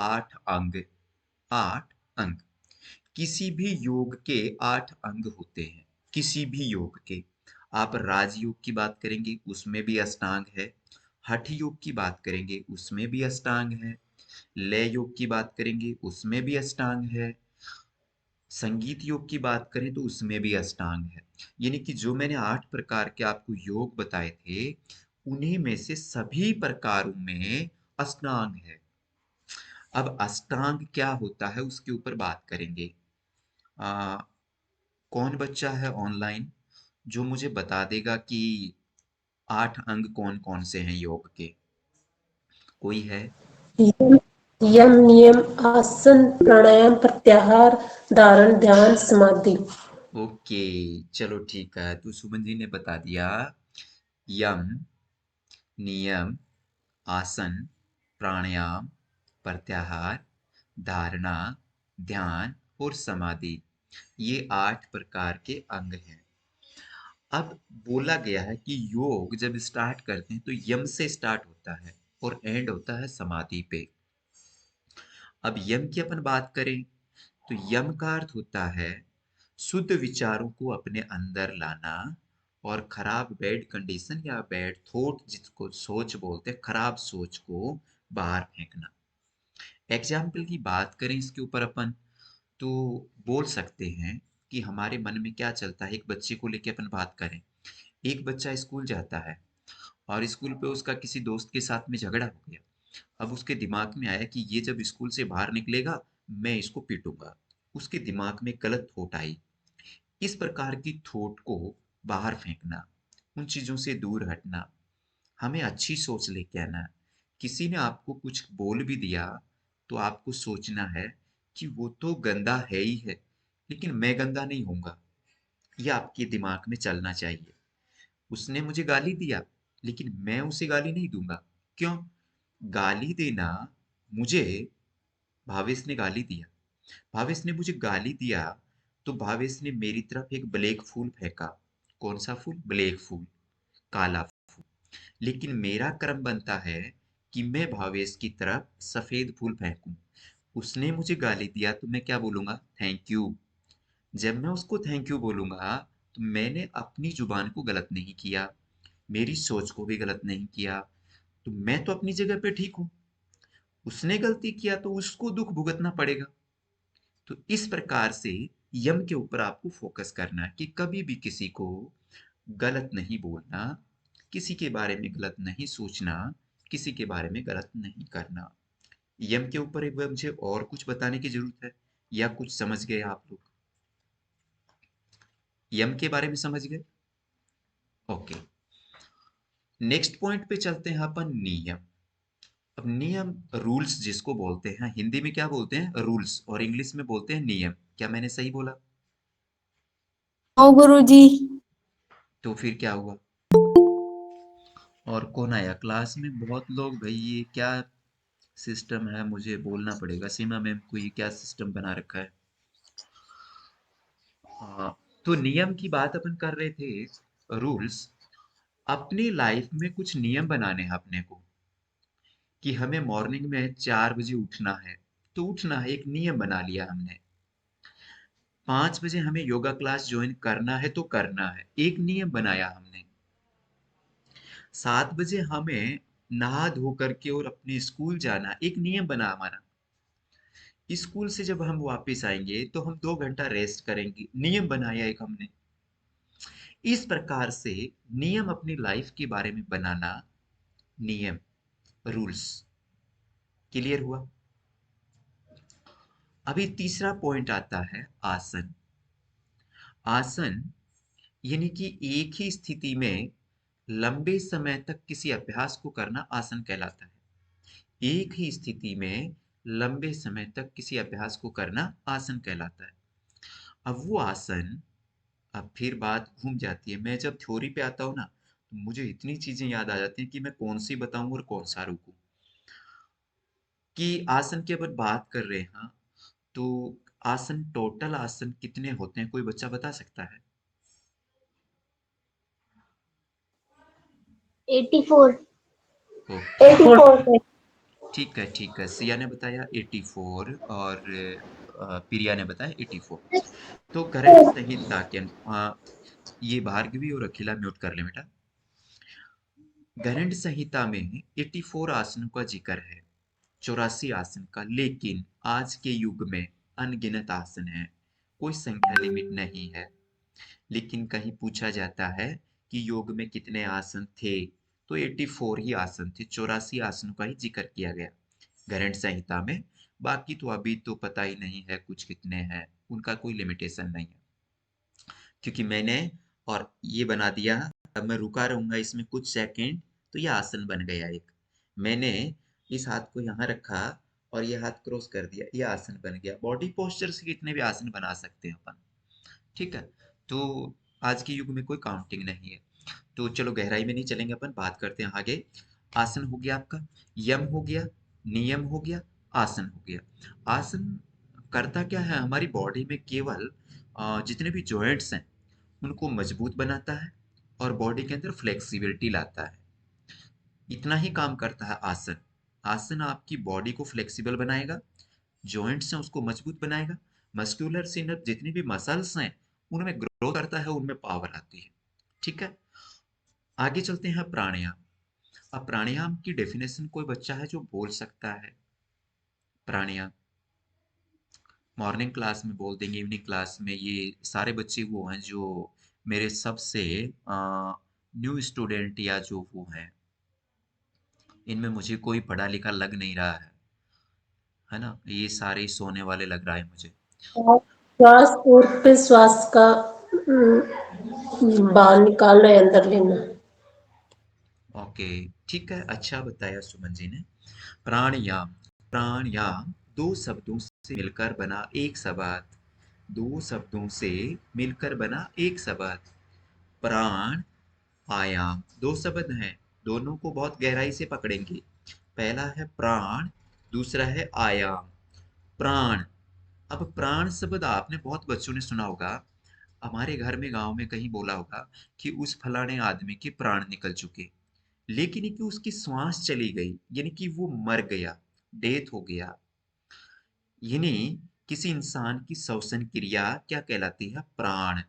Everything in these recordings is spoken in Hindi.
8 अंग। 8 अंग। किसी भी योग के 8 अंग होते हैं। किसी भी योग के। आप राजयोग की बात करेंगे उसमें भी अष्टांग है। हठ योग की बात करेंगे उसमें भी अष्टांग है। लय योग की बात करेंगे उसमें भी अष्टांग है। संगीत योग की बात करें तो उसमें भी अष्टांग है। यानी कि जो मैंने 8 प्रकार के आपको योग बताए थे, उन्हीं में से सभी प्रकारों में अष्टांग है। अब अष्टांग क्या होता है उसके ऊपर बात करेंगे। आ, कौन बच्चा है ऑनलाइन जो मुझे बता देगा कि 8 अंग कौन कौन से हैं योग के? कोई है? यम यम नियम आसन प्राणायाम प्रत्याहार धारण ध्यान समाधि। ओके, चलो ठीक है। तो सुमन जी ने बता दिया। यम, नियम, आसन, प्राणायाम, प्रत्याहार, धारणा, ध्यान और समाधि, ये 8 प्रकार के अंग हैं। अब बोला गया है कि योग जब स्टार्ट करते हैं तो यम से स्टार्ट होता है और एंड होता है समाधि पे। अब यम की अपन बात करें तो यम का अर्थ होता है शुद्ध विचारों को अपने अंदर लाना और खराब बैड कंडीशन या बैड थॉट, जिसको सोच बोलते हैं, खराब सोच को बाहर फेंकना। एग्जाम्पल की बात करें इसके ऊपर अपन, तो बोल सकते हैं कि हमारे मन में क्या चलता है। एक बच्चे को लेके अपन बात करें। एक बच्चा स्कूल जाता है और स्कूल पे उसका किसी दोस्त के साथ में झगड़ा हो गया। अब उसके दिमाग में आया कि ये जब स्कूल से बाहर निकलेगा मैं इसको पीटूंगा। उसके दिमाग में गलत थॉट आई। इस प्रकार की थॉट को बाहर फेंकना, उन चीजों से दूर हटना, हमें अच्छी सोच लेके आना। किसी ने आपको कुछ बोल भी दिया तो आपको सोचना है कि वो तो गंदा है ही है, लेकिन मैं गंदा नहीं होऊंगा। यह आपके दिमाग में चलना चाहिए। उसने मुझे गाली दिया लेकिन मैं उसे गाली नहीं दूंगा। क्यों? गाली देना मुझे, भावेश ने गाली दिया, भावेश ने मुझे गाली दिया, तो भावेश ने मेरी तरफ एक ब्लैक फूल फेंका। कौन सा फूल? ब्लैक फूल, काला। लेकिन मेरा कर्म बनता है कि मैं भावेश की तरफ सफेद फूल फेंकूं। उसने मुझे गाली दिया तो मैं क्या बोलूंगा? Thank you. जब मैं उसको थैंक यू बोलूंगा तो मैंने अपनी जुबान को गलत नहीं किया, मेरी सोच को भी गलत नहीं किया। तो मैं तो अपनी जगह पे ठीक हूं। उसने गलती किया तो उसको दुख भुगतना पड़ेगा। तो इस प्रकार से यम के ऊपर आपको फोकस करना है कि कभी भी किसी को गलत नहीं बोलना, किसी के बारे में गलत नहीं सोचना, किसी के बारे में गलत नहीं करना। यम के ऊपर एक बार मुझे और कुछ बताने की जरूरत है या कुछ समझ गए आप लोग? यम के बारे में समझ गए? ओके। नेक्स्ट पॉइंट पे चलते हैं अपन, नियम। अब नियम, रूल्स जिसको बोलते हैं, हिंदी में क्या बोलते हैं? रूल्स, और इंग्लिश में बोलते हैं नियम। क्या मैंने सही बोला? हाँ गुरुजी। तो फिर क्या हुआ? और कौन आया क्लास में? बहुत लोग। भाई ये क्या सिस्टम है? मुझे बोलना पड़ेगा सीमा मैम को, ये क्या सिस्टम बना रखा है? हाँ, तो नियम की बात अपन कर रहे थे, रूल्स। अपनी लाइफ में कुछ नियम बनाने हैं अपने को कि हमें मॉर्निंग में 4 बजे उठना है। तो उठना है, एक नियम बना लिया हमने। 5 बजे हमें योगा क्लास ज्वाइन करना है तो करना है, एक नियम बनाया हमने। 7 बजे हमें नहा धो करके और अपने स्कूल जाना, एक नियम बना हमारा। स्कूल से जब हम वापस आएंगे तो हम 2 घंटा रेस्ट करेंगे, नियम बनाया एक हमने। इस प्रकार से नियम अपनी लाइफ के बारे में बनाना, नियम, रूल्स। क्लियर हुआ? अभी तीसरा पॉइंट आता है, आसन। आसन यानी कि एक ही स्थिति में लंबे समय तक किसी अभ्यास को करना आसन कहलाता है। एक ही स्थिति में लंबे समय तक किसी अभ्यास को करना आसन कहलाता है। अब वो आसन, अब फिर बात घूम जाती है। मैं जब थ्योरी पे आता हूँ ना तो मुझे इतनी चीजें याद आ जाती हैं कि मैं कौन सी बताऊं और कौन सा रुकूं। कि आसन की अपन बात कर रहे हैं, तो आसन, टोटल आसन कितने होते हैं? कोई बच्चा बता सकता है? 84। ओके। 84 पे। ठीक है, सिया ने बताया 84 और प्रिया ने बताया 84। तो ग्रंथ संहिता के ये भार्गवी और अखिला म्यूट कर ले बेटा। ग्रंथ संहिता में 84 आसनों का जिक्र है, 84 आसन का, लेकिन आज के युग में अनगिनत आसन हैं, कोई संख्या लिमिट नहीं है। लेकिन कहीं पूछा जाता है कि योग में कितने आसन थे, तो 84 ही आसन थे, 84 आसनों का ही जिक्र किया गया ग्रंथ संहिता में। बाकी तो अभी तो पता ही नहीं है कुछ कितने हैं, उनका कोई लिमिटेशन नहीं है। क्योंकि मैंने और ये बना दिया, अब मैं रुका रहूंगा इसमें कुछ सेकंड, तो ये आसन बन गया एक। मैंने इस हाथ को यहाँ रखा और ये हाथ क्रॉस कर दिया, ये आसन बन गया। बॉडी पोस्चर से कितने भी आसन बना सकते हैं अपन, ठीक है। तो आज के युग में कोई काउंटिंग नहीं है। तो चलो गहराई में नहीं चलेंगे, अपन बात करते हैं आगे। आसन हो गया आपका, यम हो गया, नियम हो गया, आसन हो गया। आसन करता क्या है, हमारी बॉडी में केवल जितने भी जॉइंट्स हैं उनको मजबूत बनाता है और बॉडी के अंदर फ्लेक्सिबिलिटी लाता है। इतना ही काम करता है आसन। आसन आपकी बॉडी को फ्लेक्सिबल बनाएगा, जॉइंट्स हैं उसको मजबूत बनाएगा, मस्कुलर सिनप जितनी भी मसल्स हैं उनमें ग्रो करता है, उनमें पावर आती है, ठीक है। आगे चलते हैं प्राणायाम। अब प्राणायाम की डेफिनेशन कोई बच्चा है जो बोल सकता है? प्राणायाम मॉर्निंग क्लास में बोल देंगे, इवनिंग क्लास में। ये सारे बच्चे वो हैं जो मेरे सबसे न्यू स्टूडेंट या जो वो हैं, इनमें मुझे कोई पढ़ा लिखा लग नहीं रहा है ना, ये सारे ही सोने वाले लग रहा है मुझे। और श्वास और फिर श्वास का बाहर निकालना है, अंदर लेना। ओके, ठीक है, अच्छा बताया सुमन जी ने। प्राणायाम, प्राणायाम दो शब्दों से मिलकर बना एक शब्द, दो शब्दों से मिलकर बना एक शब्द। प्राण आयाम, दो शब्द हैं, दोनों को बहुत गहराई से पकड़ेंगे। पहला है प्राण, दूसरा है आयाम। प्राण, अब प्राण शब्द आपने बहुत बच्चों ने सुना होगा, हमारे घर में गांव में कहीं बोला होगा कि उस फलाने आदमी के प्राण निकल चुके। लेकिन ये कि उसकी श्वास चली गई, यानी कि वो मर गया, डेथ हो गया। यानी किसी इंसान की श्वसन क्रिया क्या कहलाती है? प्राण।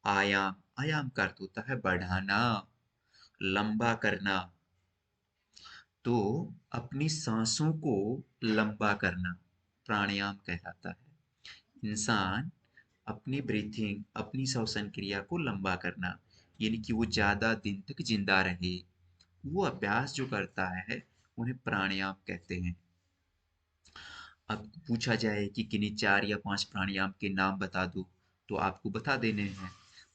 आयाम, आयाम का अर्थ होता है बढ़ाना, लंबा करना। तो अपनी सांसों को लंबा करना प्राणायाम कहलाता है। इंसान अपनी ब्रीथिंग, अपनी श्वसन क्रिया को लंबा करना, यानी कि वो ज्यादा दिन तक जिंदा रहे, वो अभ्यास जो करता है उन्हें प्राणायाम कहते हैं। अब पूछा जाए कि किन्हीं 4 या 5 प्राणायाम के नाम बता दो, तो आपको बता देने हैं।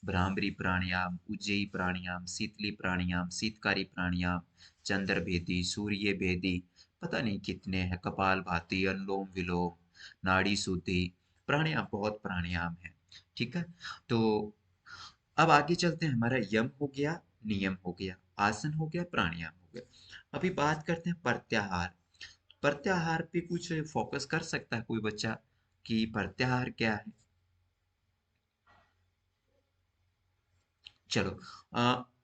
भ्रामरी प्राणायाम, उज्जयी प्राणायाम, शीतली प्राणायाम, शीतकारी प्राणायाम, चंद्र भेदी, सूर्य भेदी, पता नहीं कितने हैं, कपाल भाती, अनुलोम विलोम, नाड़ी शुद्धि, प्राणायाम, बहुत प्राणायाम है, ठीक है। तो अब आगे चलते हैं, हमारा यम हो गया, नियम हो गया, आसन हो गया, प्राणायाम हो गया। अभी बात करते हैं प्रत्याहार। प्रत्याहार पे कुछ फोकस कर सकता है कोई बच्चा कि प्रत्याहार क्या है? चलो,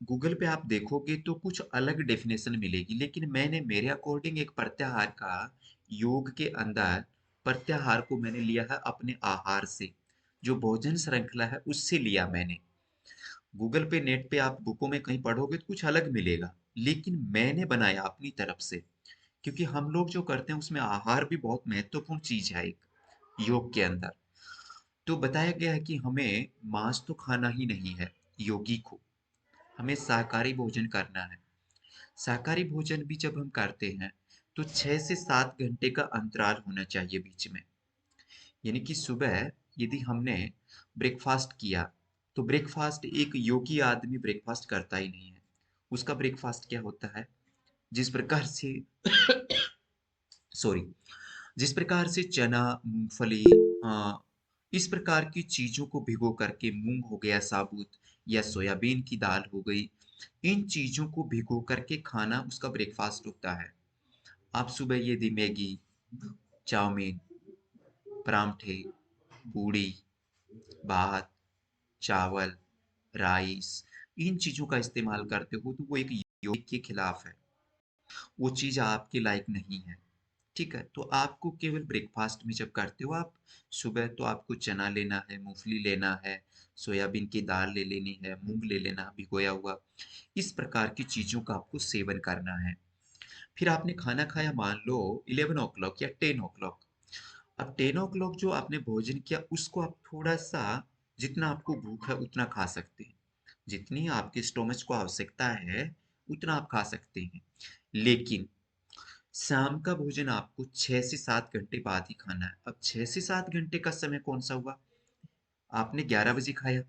गूगल पे आप देखोगे तो कुछ अलग डेफिनेशन मिलेगी, लेकिन मैंने मेरे अकॉर्डिंग एक प्रत्याहार का, योग के अंदर प्रत्याहार को मैंने लिया है अपने आहार से, जो भोजन श्रृंखला है उससे लिया मैंने। गूगल पे, नेट पे आप बुकों में कहीं पढ़ोगे तो कुछ अलग मिलेगा, लेकिन मैंने बनाया अपनी तरफ से। क्योंकि हम लोग जो करते हैं उसमें आहार भी बहुत महत्वपूर्ण चीज है एक योग के अंदर। तो बताया गया है कि हमें मांस तो खाना ही नहीं है, योगी को हमें शाकाहारी भोजन करना है। शाकाहारी भोजन भी जब हम करते हैं तो 6 से 7 घंटे का अंतराल होना चाहिए बीच में। यानी कि सुबह यदि हमने ब्रेकफास्ट किया, तो ब्रेकफास्ट, एक योगी आदमी ब्रेकफास्ट करता ही नहीं है। उसका ब्रेकफास्ट क्या होता है? जिस प्रकार से सॉरी, जिस प्रकार से चना, मूंगफली, इस प्रकार की चीजों को भिगो करके, मूंग हो गया साबुत या सोयाबीन की दाल हो गई, इन चीजों को भिगो करके खाना उसका ब्रेकफास्ट होता है। आप सुबह यदि मैगी, चाउमीन, परांठे, पूड़ी, भात, चावल, राइस, इन चीजों का इस्तेमाल करते हो तो वो एक योग के खिलाफ है। वो चीज़ आपके लायक नहीं है। ठीक है? तो आपको केवल ब्रेकफ़ास्ट में जब करते हो आप, सुबह तो आपको चना लेना है, मूँगफली लेना है, सोयाबीन की दाल ले लेनी है, मूँग ले लेना भिगोया हुआ। इस प्रकार की चीज़ों का आपको सेवन करना है। फिर आपने खाना खाया मान लो 11 ओ क्लॉक या 10 ओ क्लॉक। अब 10 ओ क्लॉक जो आपने भोजन किया उसको आप थोड़ा-सा जितना आपको भूख है उतना खा सकते हैं। जितनी आपके स्टोमच को आवश्यकता है, उतना आप खा सकते हैं। लेकिन शाम का भोजन आपको 6 से 7 घंटे बाद ही खाना है। अब 6 से 7 घंटे का समय कौन-सा हुआ? आपने 11 बजे खाया,